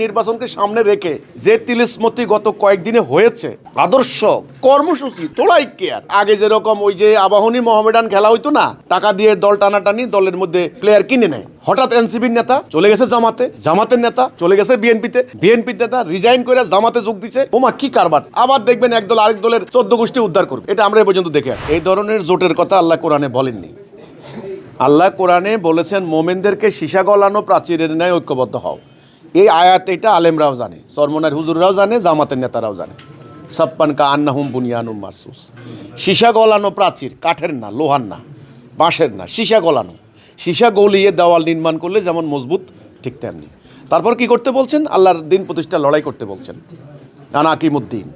নির্বাচনকে সামনে রেখে যে তিলিস্মতি গত কয়েকদিনে হয়েছে, আদর্শ কর্মসূচি তোলাই কেয়ার। আগে যেরকম ওই যে আবাহনী মোহামেডান খেলা হইতো না, টাকা দিয়ে দল টানাটানি, দলের মধ্যে প্লেয়ার কিনে নেয়। হঠাৎ এনসিপির নেতা চলে গেছে জামাতে, জামাতের নেতা চলে গেছে বিএনপিতে, বিএনপির নেতা রিজাইন করে জামাতে যোগ দিছে। ওমা কি কারবার! আবার দেখবেন এক দল আরেক দলের 14 গোষ্ঠী উদ্ধার করবে। এটা আমরা এ পর্যন্ত দেখে আসছি। এই ধরনের জোটের কথা আল্লাহ কোরআনে বলেননি। আল্লাহ কোরআনে বলেছেন মোমেনদেরকে সীসা গলানো প্রাচীরের ন্যায় ঐক্যবদ্ধ হও। এই আয়াত এটা আলেমরাও জানে, সরমনার হুজুররাও জানে, জামাতের নেতারাও জানে। সাপ্পান কা আন্নাহুম বুনিয়ানুম মারসুস। সীসা গলানো প্রাচীর, কাঠের না, লোহার না, বাঁশের না, সীসা গলানো। সীসা গলিয়ে দেওয়াল নির্মাণ করলে যেমন মজবুত, ঠিক তেমনি। তারপর কি করতে বলছেন? আল্লাহর দিন প্রতিষ্ঠা লড়াই করতে বলছেন। আনাকিমুদ্দিন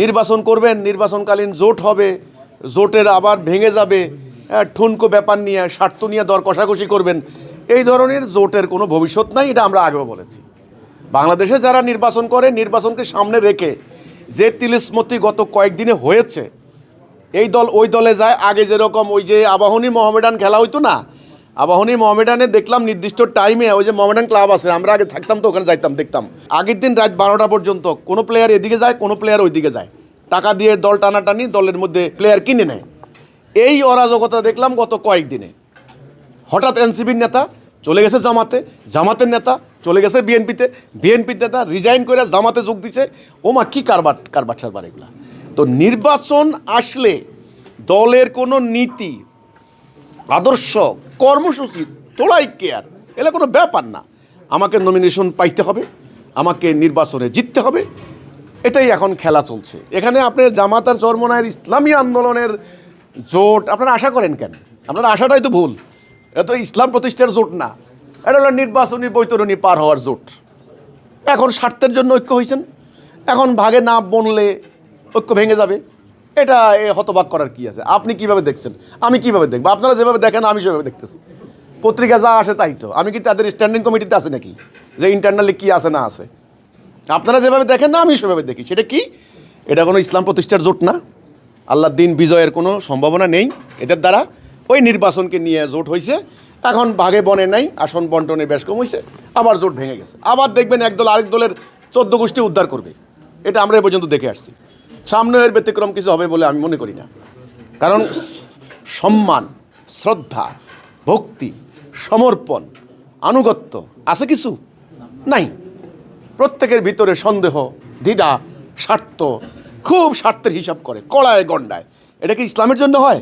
নির্বাচন করবেন, নির্বাচনকালীন জোট হবে, জোটের আবার ভেঙে যাবে, ঠুনকো ব্যাপার নিয়ে, স্বার্থ নিয়ে দর কষাকষি করবেন। এই ধরনের জোটের কোনো ভবিষ্যৎ নাই, এটা আমরা আগেও বলেছি। বাংলাদেশে যারা নির্বাচন করে, নির্বাচনকে সামনে রেখে যে তিলিস্মতি গত কয়েকদিনে হয়েছে, এই দল ওই দলে যায়। আগে যেরকম ওই যে আবাহনী মোহামেডান খেলা হইতো না, আবাহনী মোহামেডানে দেখলাম নির্দিষ্ট টাইমে, ওই যে মোহামেডান ক্লাব আছে, আমরা আগে থাকতাম তো, ওখানে যাইতাম, দেখতাম আগের দিন রাত 12টা পর্যন্ত কোনো প্লেয়ার এদিকে যায়, কোনো প্লেয়ার ওইদিকে যায়, টাকা দিয়ে দল টানাটানি, দলের মধ্যে প্লেয়ার কিনে নেয়। এই অরাজকতা দেখলাম গত কয়েকদিনে। হঠাৎ এনসিপির নেতা চলে গেছে জামাতে, জামাতের নেতা চলে গেছে বিএনপিতে, বিএনপির নেতা রিজাইন করে জামাতে যোগ দিছে। ওমা কি কারবার সারবার এগুলা। তো নির্বাচন আসলে দলের কোনো নীতি, আদর্শ, কর্মসূচি তোলাই কেয়ার, এগুলো কোনো ব্যাপার না। আমাকে নমিনেশন পাইতে হবে, আমাকে নির্বাচনে জিততে হবে, এটাই এখন খেলা চলছে। এখানে আপনার জামাত আর চরমনায়ের ইসলামী আন্দোলনের জোট আপনারা আশা করেন কেন? আপনারা আশাটাই তো ভুল। এটা তো ইসলাম প্রতিষ্ঠার জোট না, এটা হলো নির্বাচনী বৈতরণী পার হওয়ার জোট। এখন স্বার্থের জন্য ঐক্য হয়েছেন, এখন ভাগে না বনলে ঐক্য ভেঙে যাবে। এটা হতবাক করার কি আছে? আপনি কিভাবে দেখছেন, আমি কিভাবে দেখবো? আপনারা যেভাবে দেখেন আমি সেভাবে দেখতেছি। পত্রিকা যা আসে তাই তো। আমি কি তাদের স্ট্যান্ডিং কমিটিতে আছে নাকি যে ইন্টারনালি কি আছে না আছে? আপনারা যেভাবে দেখেন না আমি সেভাবে দেখি। সেটা কি? এটা কোনো ইসলাম প্রতিষ্ঠার জোট না। আল্লাহর দিন বিজয়ের কোনো সম্ভাবনা নেই এদের দ্বারা। ওই নির্বাচনকে নিয়ে জোট হয়েছে, এখন ভাগে বনে নাই, আসন বন্টনে বেশ কম হয়েছে, আবার জোট ভেঙে গেছে। আবার দেখবেন এক দল আরেক দলের 14 গোষ্ঠী উদ্ধার করবে। এটা আমরা এ পর্যন্ত দেখে আসছি। সামনে এর ব্যতিক্রম কিছু হবে বলে আমি মনে করি না। কারণ সম্মান, শ্রদ্ধা, ভক্তি, সমর্পণ, আনুগত্য আছে কিছু নাই। প্রত্যেকের ভিতরে সন্দেহ, দ্বিধা, স্বার্থ, খুব স্বার্থের হিসাব করে, কড়ায় গণ্ডায়। এটা কি ইসলামের জন্য হয়?